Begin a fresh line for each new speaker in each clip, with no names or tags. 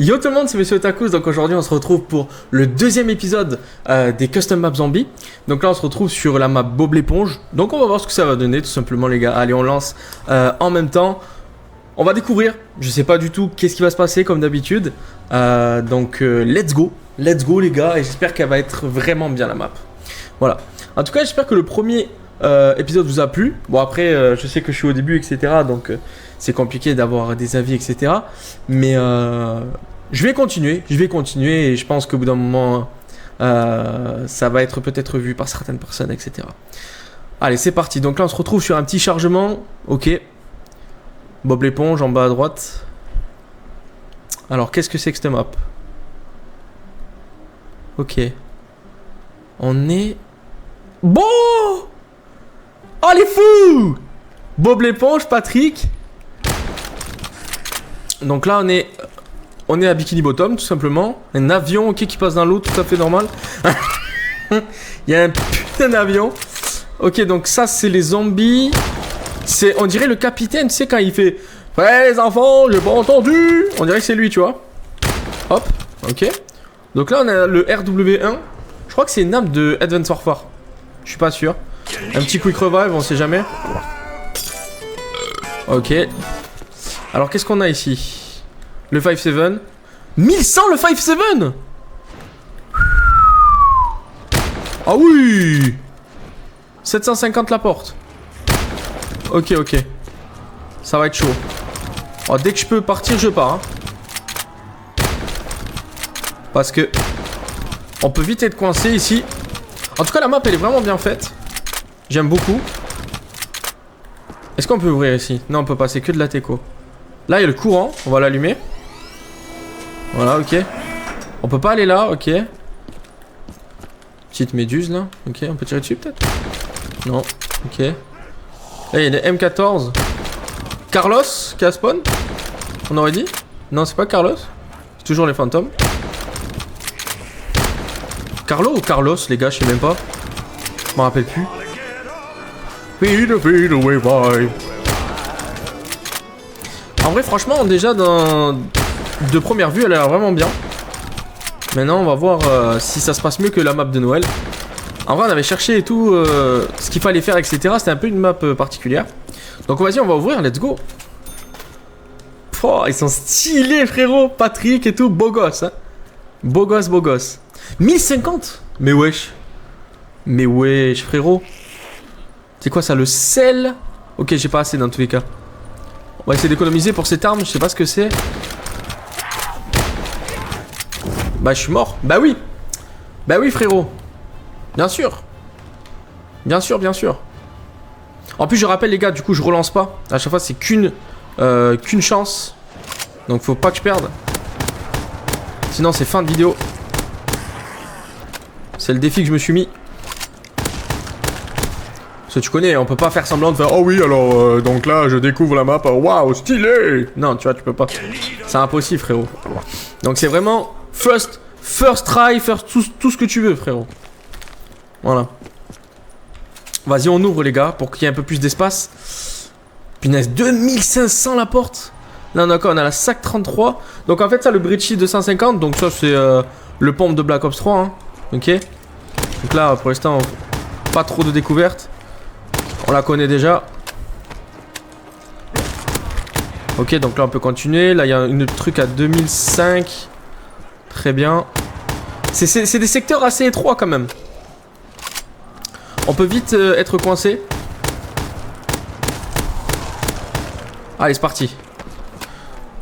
Yo tout le monde, c'est Monsieur Otakus, donc aujourd'hui on se retrouve pour le deuxième épisode des Custom Maps Zombies. Donc là on se retrouve sur la map Bob l'éponge, donc on va voir ce que ça va donner tout simplement les gars. Allez on lance en même temps, on va découvrir, je sais pas du tout qu'est-ce qui va se passer comme d'habitude. Let's go les gars, et j'espère qu'elle va être vraiment bien la map. Voilà, en tout cas j'espère que le premier épisode vous a plu. Bon après je sais que je suis au début etc, donc c'est compliqué d'avoir des avis etc. Mais je vais continuer et je pense qu'au bout d'un moment ça va être peut-être vu par certaines personnes etc. Allez c'est parti, donc là on se retrouve sur un petit chargement. Ok, Bob l'éponge en bas à droite. Alors qu'est-ce que c'est que cette map? Ok, on est... Bon, oh les fous, Bob l'éponge, Patrick. Donc là on est à Bikini Bottom tout simplement. Un avion ok qui passe dans l'eau, tout à fait normal. Il y a un putain d'avion. Ok, donc ça c'est les zombies. C'est, on dirait le capitaine, tu sais quand il fait ouais les enfants, j'ai pas entendu. On dirait que c'est lui, tu vois. Hop, ok. Donc là on a le RW1. Je crois que c'est une map de Advanced Warfare. Je suis pas sûr. Un petit quick revive, on sait jamais. Ok. Alors qu'est-ce qu'on a ici? Le 5-7. 1100 le 5-7. Ah oui. 750 la porte. Ok. Ça va être chaud. Oh, dès que je peux partir, je pars. Hein. Parce que on peut vite être coincé ici. En tout cas, la map, elle est vraiment bien faite. J'aime beaucoup. Est-ce qu'on peut ouvrir ici? Non, on peut pas, c'est que de la teco. Là, il y a le courant, on va l'allumer. Voilà, ok. On peut pas aller là, ok. Petite méduse, là. Ok, on peut tirer dessus, peut-être? Non, ok. Là, il y a des M14. Carlos, qui a spawn? On aurait dit? Non, c'est pas Carlos. C'est toujours les fantômes. Carlo ou Carlos, les gars, je sais même pas. Je m'en rappelle plus. En vrai, franchement, déjà, de première vue, elle a l'air vraiment bien. Maintenant, on va voir si ça se passe mieux que la map de Noël. En vrai, on avait cherché et tout, ce qu'il fallait faire, etc. C'était un peu une map particulière. Donc, vas-y, on va ouvrir, let's go. Oh, ils sont stylés, frérot. Patrick et tout, beau gosse. Hein. Beau gosse. 1050. Mais wesh, frérot. C'est quoi ça, le sel? Ok, j'ai pas assez dans tous les cas. On va essayer d'économiser pour cette arme, je sais pas ce que c'est. Bah, je suis mort. Bah oui, frérot. Bien sûr. En plus, je rappelle, les gars, du coup, je relance pas. À chaque fois, c'est qu'une chance. Donc, faut pas que je perde. Sinon, c'est fin de vidéo. C'est le défi que je me suis mis. Parce que tu connais, on peut pas faire semblant de faire oh oui, alors donc là je découvre la map, waouh, stylé. Non, tu vois, tu peux pas. C'est impossible, frérot. Donc c'est vraiment first try, first tout ce que tu veux, frérot. Voilà. Vas-y, on ouvre, les gars, pour qu'il y ait un peu plus d'espace. Punaise, 2500 la porte. Là, on a la SAC 33. Donc en fait, ça, le Bridgey 250. Donc ça, c'est le pompe de Black Ops 3. Hein. Ok. Donc là, pour l'instant, pas trop de découvertes. On la connaît déjà. Ok, donc là on peut continuer. Là il y a une truc à 2005. Très bien. C'est des secteurs assez étroits quand même. On peut vite être coincé. Allez, c'est parti.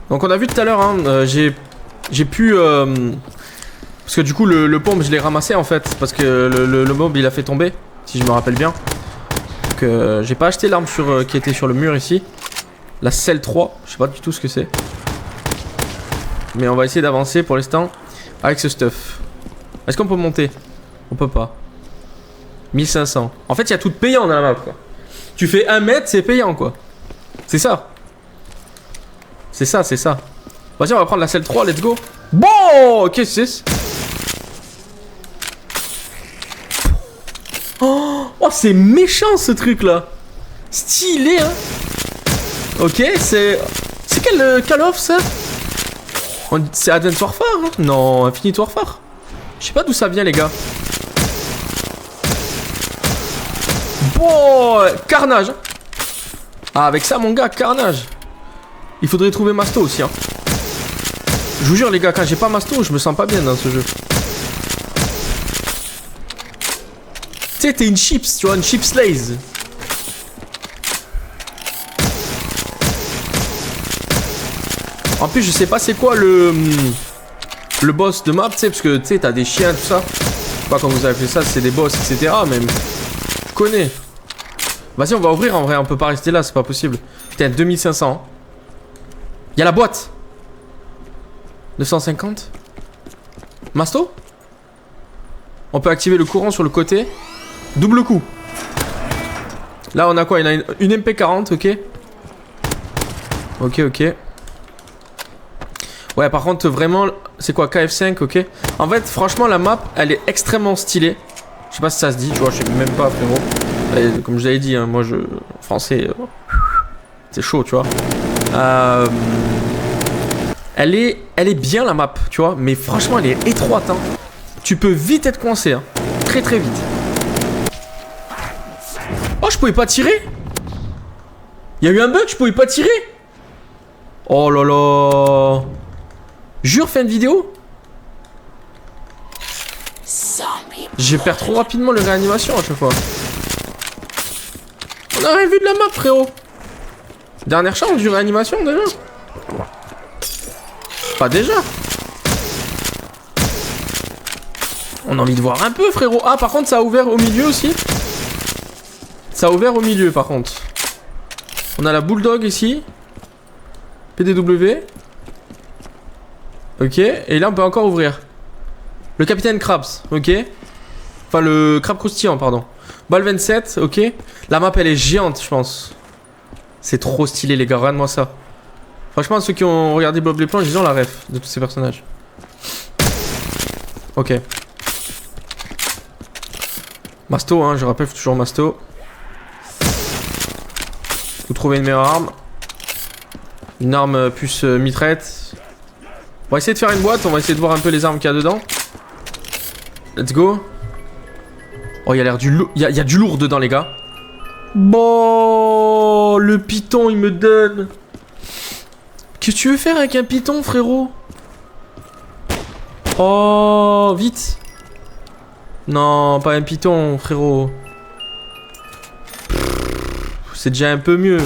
Donc on a vu tout à l'heure, hein, j'ai pu... parce que du coup le pompe je l'ai ramassé en fait. Parce que le mob il a fait tomber. Si je me rappelle bien. J'ai pas acheté l'arme qui était sur le mur ici. La Cell 3, je sais pas du tout ce que c'est. Mais on va essayer d'avancer pour l'instant avec ce stuff. Est-ce qu'on peut monter? On peut pas. 1500. En fait il y a tout payant dans la map quoi. Tu fais 1 mètre c'est payant quoi. C'est ça. Vas-y, on va prendre la Cell 3, let's go. Bon, qu'est-ce que c'est? Oh, c'est méchant ce truc là. Stylé, hein. Ok, c'est quel Call of ça? C'est Advanced Warfare, hein? Non, Infinite Warfare. Je sais pas d'où ça vient, les gars. Bon, carnage. Ah, avec ça, mon gars, carnage. Il faudrait trouver Masto aussi, hein. Je vous jure, les gars, quand j'ai pas Masto, je me sens pas bien dans ce jeu. Tu sais, t'es une chips, tu vois, une chips Lays. En plus, je sais pas c'est quoi le boss de map, tu sais, parce que tu sais, t'as des chiens, tout ça. Je sais pas comment vous avez fait ça, c'est des boss, etc. Mais je connais. Vas-y, on va ouvrir en vrai, on peut pas rester là, c'est pas possible. Putain, 2500. Y'a la boîte. 950. Masto. On peut activer le courant sur le côté. Double coup. Là, on a quoi? Il y en a une MP40, ok. Ok. Ouais, par contre, vraiment, c'est quoi? KF5, ok. En fait, franchement, la map, elle est extrêmement stylée. Je sais pas si ça se dit, tu vois, je sais même pas, frérot. Et, comme je l'avais dit, hein, moi, français, c'est chaud, tu vois. Elle est bien, la map, tu vois. Mais franchement, elle est étroite, hein. Tu peux vite être coincé, hein. Très vite. Oh, je pouvais pas tirer. Il y a eu un bug, je pouvais pas tirer. Oh là là. Jure, fin de vidéo. Je perds trop rapidement le réanimation à chaque fois. On a rien vu de la map, frérot. Dernière chance du réanimation déjà. Pas déjà. On a envie de voir un peu, frérot. Ah, par contre, ça a ouvert au milieu aussi. Ça a ouvert au milieu, par contre. On a la Bulldog ici. PDW. Ok, et là on peut encore ouvrir. Le Capitaine Krabs, ok. Enfin le crabe croustillant, pardon. Ball 27, ok. La map elle est géante, je pense. C'est trop stylé les gars, regarde-moi ça. Franchement, ceux qui ont regardé Bob l'éponge, ils ont la ref de tous ces personnages. Ok. Masto, hein, je rappelle, faut toujours Masto. Vous trouvez une meilleure arme. Une arme plus mitraillette. On va essayer de faire une boîte, on va essayer de voir un peu les armes qu'il y a dedans. Let's go. Oh, il y a l'air du lourd. Il y a du lourd dedans, les gars. Bon, le python, il me donne. Qu'est-ce que tu veux faire avec un python, frérot? Oh, vite. Non, pas un python, frérot. C'est déjà un peu mieux.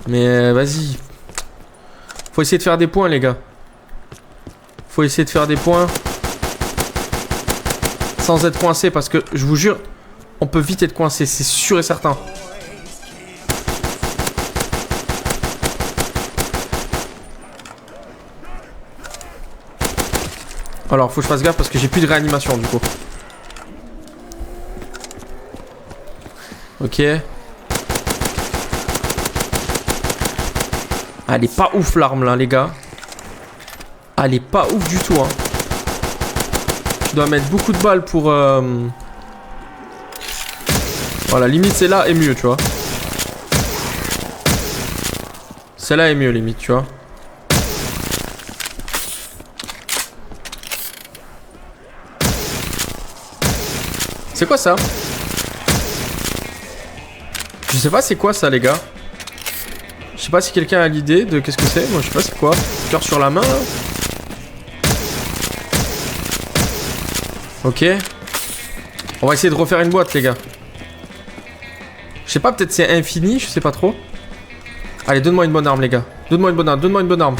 Mais vas-y. Faut essayer de faire des points, les gars. Faut essayer de faire des points sans être coincé parce que je vous jure, on peut vite être coincé, c'est sûr et certain. Alors, faut que je fasse gaffe parce que j'ai plus de réanimation du coup. Ok. Ah, elle est pas ouf l'arme là, les gars. Ah, elle est pas ouf du tout, hein. Tu dois mettre beaucoup de balles pour... Voilà, limite celle-là est mieux, tu vois. Celle-là est mieux, limite, tu vois. C'est quoi ça? Je sais pas c'est quoi ça, les gars. Je sais pas si quelqu'un a l'idée de qu'est-ce que c'est. Moi, je sais pas c'est quoi. Cœur sur la main, là. Ok. On va essayer de refaire une boîte, les gars. Je sais pas, peut-être c'est infini, je sais pas trop. Allez, donne-moi une bonne arme, les gars. Donne-moi une bonne arme, donne-moi une bonne arme.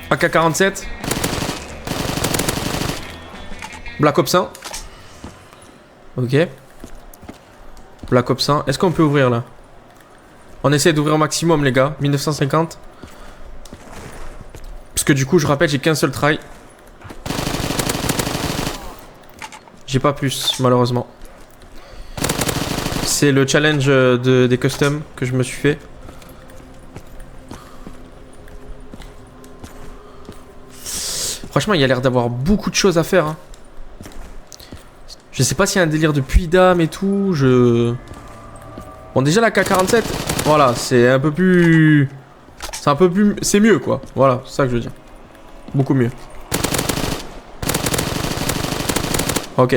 AK-47. Black Ops 1. Ok. Black Ops 1. Est-ce qu'on peut ouvrir, là? On essaie d'ouvrir au maximum, les gars. 1950. Parce que du coup, je rappelle, j'ai qu'un seul try. J'ai pas plus, malheureusement. C'est le challenge des customs que je me suis fait. Franchement, il y a l'air d'avoir beaucoup de choses à faire. Hein. Je sais pas s'il y a un délire de puits d'âme et tout. Bon, déjà la K47, voilà, c'est un peu plus C'est un peu plus... C'est mieux, quoi. Voilà, c'est ça que je veux dire. Beaucoup mieux. Ok.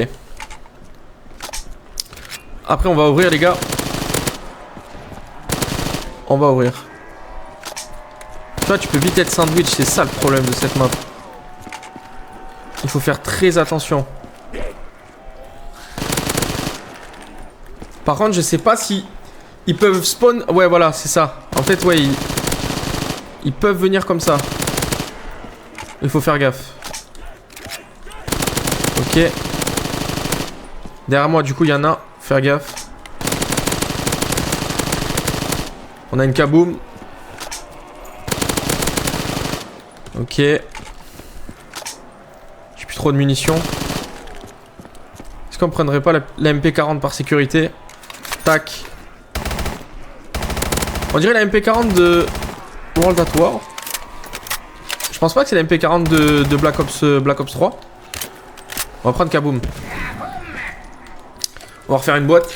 Après, on va ouvrir, les gars. On va ouvrir. Toi, tu peux vite être sandwich. C'est ça le problème de cette map. Il faut faire très attention. Par contre, je sais pas si... Ils peuvent spawn... Ouais, voilà, c'est ça. En fait, ouais, ils peuvent venir comme ça. Il faut faire gaffe. Ok. Derrière moi, du coup, il y en a. Faire gaffe. On a une kaboom. Ok. J'ai plus trop de munitions. Est-ce qu'on prendrait pas la MP40 par sécurité? Tac. On dirait la MP40 de World at War. Je pense pas que c'est la MP40 de Black Ops 3. On va prendre kaboom. On va refaire une boîte.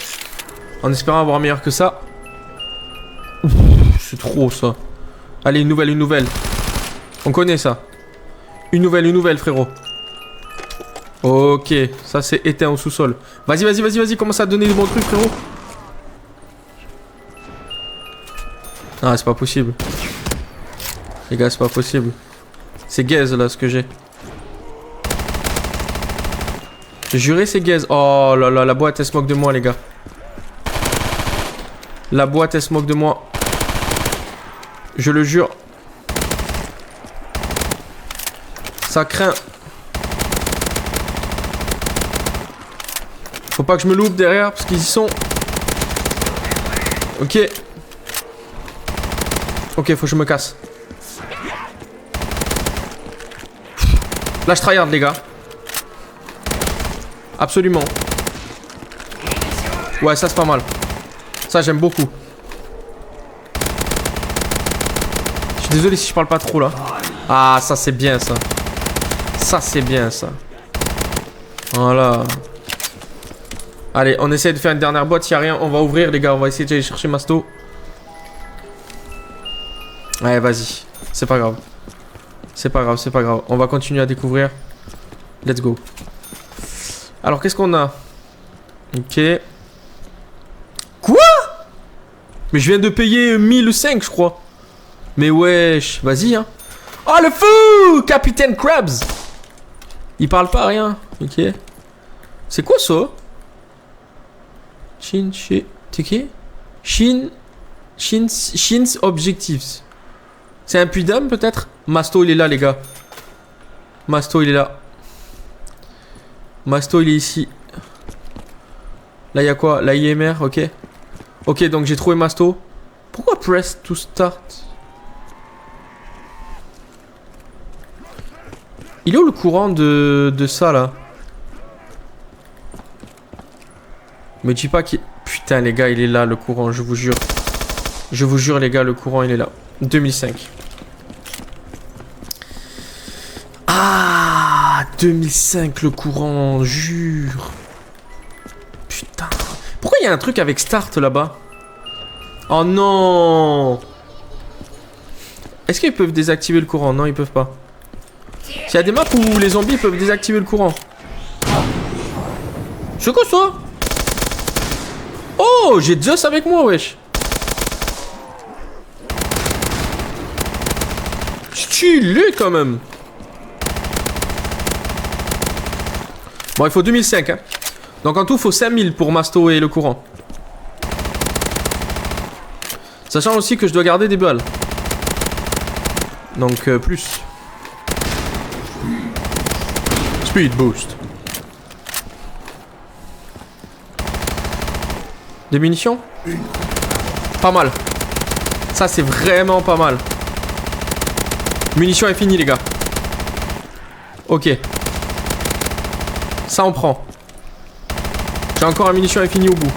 En espérant avoir meilleur que ça. C'est trop ça. Allez, une nouvelle, une nouvelle. On connaît ça. Une nouvelle, frérot. Ok, ça c'est éteint au sous-sol. Vas-y, vas-y, vas-y, vas-y, commence à donner des bons trucs, frérot. Ah, c'est pas possible. Les gars, c'est pas possible. C'est gaze là ce que j'ai. J'ai juré, c'est gaze. Oh là là, la boîte elle se moque de moi, les gars. La boîte elle se moque de moi. Je le jure. Ça craint. Faut pas que je me loupe derrière parce qu'ils y sont. Ok. Ok, faut que je me casse. Là, je tryhard, les gars. Absolument. Ouais, ça, c'est pas mal. Ça, j'aime beaucoup. Je suis désolé si je parle pas trop, là. Ah, ça, c'est bien, ça. Ça, c'est bien, ça. Voilà. Allez, on essaie de faire une dernière boîte. S'il n'y a rien, on va ouvrir, les gars. On va essayer d'aller chercher Masto. Ouais, vas-y. C'est pas grave. C'est pas grave, c'est pas grave. On va continuer à découvrir. Let's go. Alors, qu'est-ce qu'on a? Ok. Quoi? Mais je viens de payer 1005, je crois. Mais wesh. Vas-y, hein. Oh, le fou! Capitaine Krabs. Il parle pas, rien. Ok. C'est quoi ça? T'es qui? Shin's Objectives. C'est un puits d'âme peut-être? Masto il est là les gars. Masto il est là. Masto il est ici. Là il y a quoi? La IMR, ok. Ok donc j'ai trouvé Masto. Pourquoi press to start? Il est où le courant de ça là? Me dis pas qu'il... Putain les gars il est là le courant, je vous jure. Je vous jure les gars le courant il est là. 2005. Ah 2005 le courant, jure. Putain. Pourquoi il y a un truc avec start là-bas? Oh non. Est-ce qu'ils peuvent désactiver le courant? Non ils peuvent pas. S'il y a des maps où les zombies peuvent désactiver le courant. C'est quoi ça? Oh j'ai Zeus avec moi wesh. Stylé quand même. Bon il faut 2005 hein. Donc en tout il faut 5000 pour Masto et le courant. Sachant aussi que je dois garder des balles. Donc plus. Speed boost. Des munitions? Pas mal. Ça c'est vraiment pas mal. Munitions infinies les gars. Ok. Ça on prend. J'ai encore une munition infinie au bout.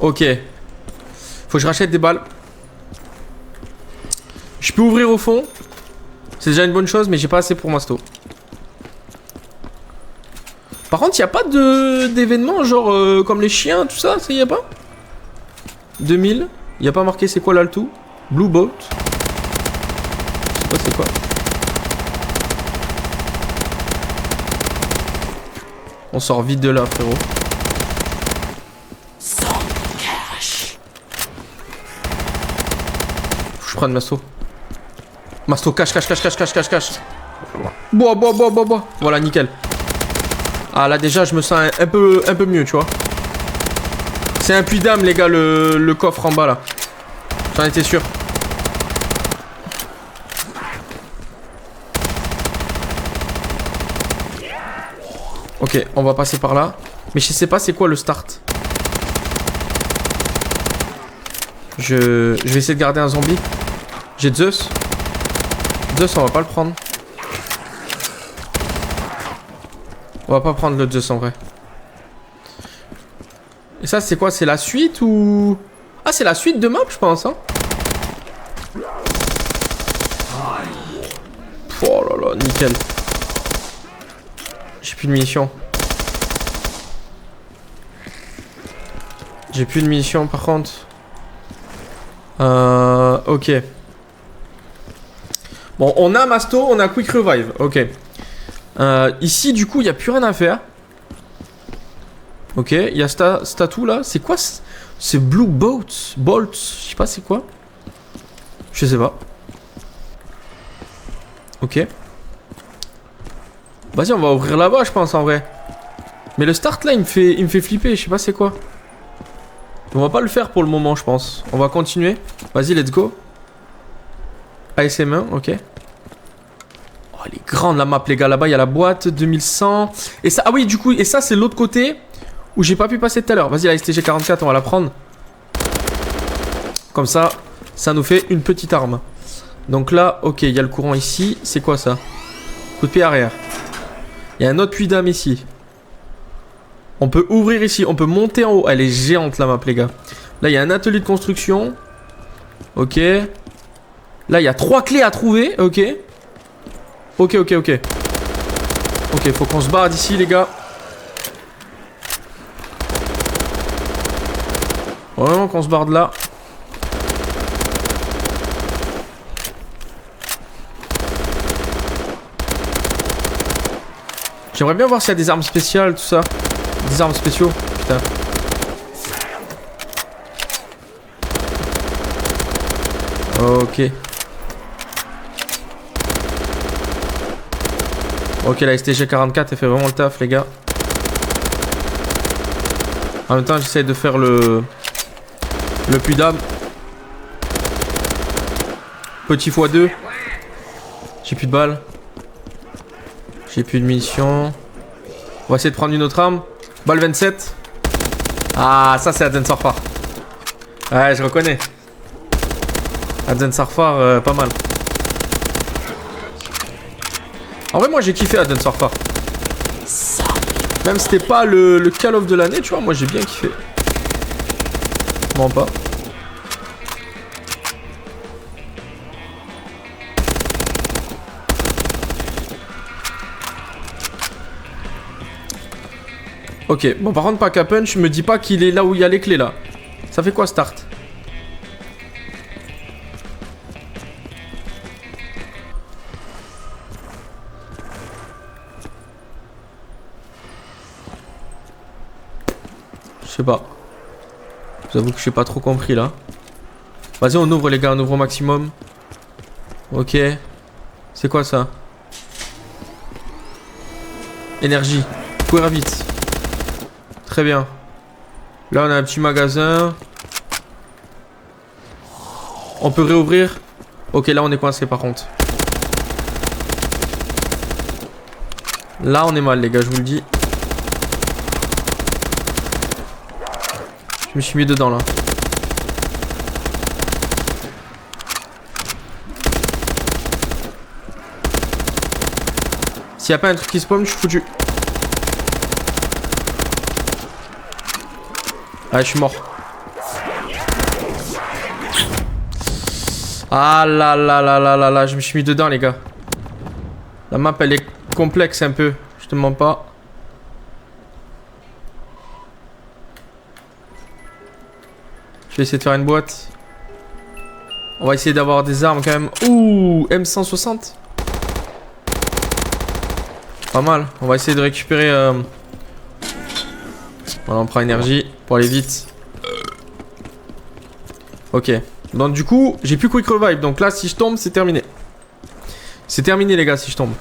Ok. Faut que je rachète des balles. Je peux ouvrir au fond. C'est déjà une bonne chose mais j'ai pas assez pour Masto. Par contre, il n'y a pas d'événements genre comme les chiens, tout ça, ça y a pas? 2000. Il y a pas marqué c'est quoi là le tout. Blue Boat. Je sais pas c'est quoi. On sort vite de là, frérot. Je prends le masto. Masto, cache. Bois. Voilà, nickel. Ah là déjà, je me sens un peu mieux, tu vois. C'est un puits d'âme, les gars, le coffre en bas, là. J'en étais sûr. Ok, on va passer par là. Mais je sais pas c'est quoi le start. Je vais essayer de garder un zombie. J'ai Zeus. Zeus, on va pas le prendre. On va pas prendre le Zeus en vrai. Et ça, c'est quoi? C'est la suite ou... Ah, c'est la suite de map, je pense, hein. Oh là là, nickel. J'ai plus de munitions. J'ai plus de munitions, par contre. Ok. Bon, on a Masto, on a Quick Revive. Ok. Ici, du coup, il n'y a plus rien à faire. Ok, il y a statue là. C'est quoi? C'est Blue Boat. Bolt. Je sais pas c'est quoi. Je sais pas. Ok. Vas-y, on va ouvrir là-bas, je pense, en vrai. Mais le start là, il me fait flipper. Je sais pas c'est quoi. On va pas le faire pour le moment, je pense. On va continuer. Vas-y, let's go. ASM1, ok. Oh, elle est grande la map, les gars. Là-bas, il y a la boîte 2100. Et ça, ah oui, du coup, et ça, c'est l'autre côté où j'ai pas pu passer tout à l'heure. Vas-y, la STG-44, on va la prendre. Comme ça, ça nous fait une petite arme. Donc là, ok, il y a le courant ici. C'est quoi ça? Coup de pied arrière. Il y a un autre puits d'âme ici. On peut ouvrir ici, on peut monter en haut. Elle est géante la map, les gars. Là, il y a un atelier de construction. Ok. Là, il y a 3 clés à trouver. Ok. Ok, faut qu'on se barre d'ici, les gars. Vraiment qu'on se barre de là. J'aimerais bien voir s'il y a des armes spéciales, tout ça. Des armes spéciaux, putain. Ok. Ok, la STG-44, elle fait vraiment le taf, les gars. En même temps, j'essaye de faire le puits d'âme. Petit x2. J'ai plus de balles. J'ai plus de munitions. On va essayer de prendre une autre arme. Balle 27. Ah, ça c'est Advent Surfer. Ouais, je reconnais. Advent Surfer, pas mal. En vrai, moi j'ai kiffé Advent Surfer. Même si c'était pas le Call of de l'année, tu vois, moi j'ai bien kiffé. Non, pas. Ok, bon par contre Pack a Punch, me dis pas qu'il est là où il y a les clés là. Ça fait quoi start? Je sais pas. J'avoue que je n'ai pas trop compris là. Vas-y, on ouvre les gars, on ouvre au maximum. Ok. C'est quoi ça? Énergie. Courir vite. Très bien. Là, on a un petit magasin. On peut réouvrir. Ok, là, on est coincé par contre. Là, on est mal, les gars, je vous le dis. Je me suis mis dedans, là. S'il n'y a pas un truc qui spawn, je suis foutu. Ah, je suis mort. Ah là là là là là là, je me suis mis dedans, les gars. La map, elle est complexe un peu. Je te mens pas. Je vais essayer de faire une boîte. On va essayer d'avoir des armes quand même. Ouh, M160. Pas mal. On va essayer de récupérer... Voilà, on prend énergie pour aller vite. Ok. Donc du coup, j'ai plus quick revive. Donc là, si je tombe, c'est terminé. C'est terminé les gars, si je tombe.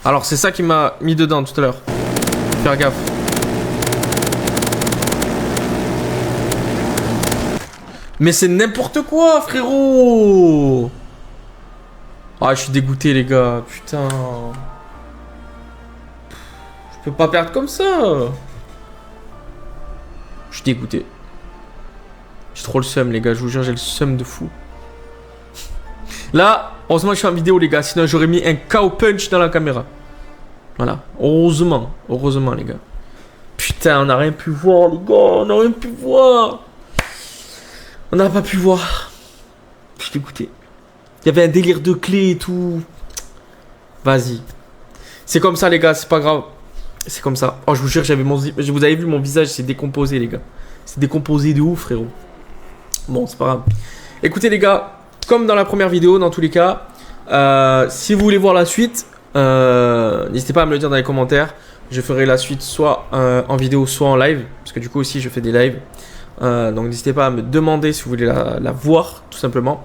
Alors c'est ça qui m'a mis dedans tout à l'heure. Faire gaffe. Mais c'est n'importe quoi, frérot. Ah, je suis dégoûté, les gars. Putain. Je peux pas perdre comme ça. Je suis dégoûté. J'ai trop le seum, les gars. Je vous jure, j'ai le seum de fou. Là, heureusement que je fais une vidéo, les gars. Sinon, j'aurais mis un cow punch dans la caméra. Voilà. Heureusement. Heureusement, les gars. Putain, on n'a rien pu voir, les gars. On n'a rien pu voir. On n'a pas pu voir. Je suis dégoûté. Il y avait un délire de clés et tout. Vas-y. C'est comme ça, les gars. C'est pas grave. C'est comme ça. Oh, je vous jure, vous avez vu mon visage, c'est décomposé, les gars. C'est décomposé de ouf, frérot. Bon, c'est pas grave. Écoutez, les gars, comme dans la première vidéo, dans tous les cas, si vous voulez voir la suite, n'hésitez pas à me le dire dans les commentaires. Je ferai la suite soit en vidéo, soit en live. Parce que du coup aussi, je fais des lives. Donc n'hésitez pas à me demander si vous voulez la voir, tout simplement.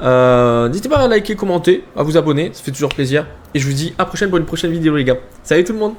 N'hésitez pas à liker, commenter, à vous abonner, ça fait toujours plaisir. Et je vous dis à prochaine pour une prochaine vidéo, les gars. Salut tout le monde!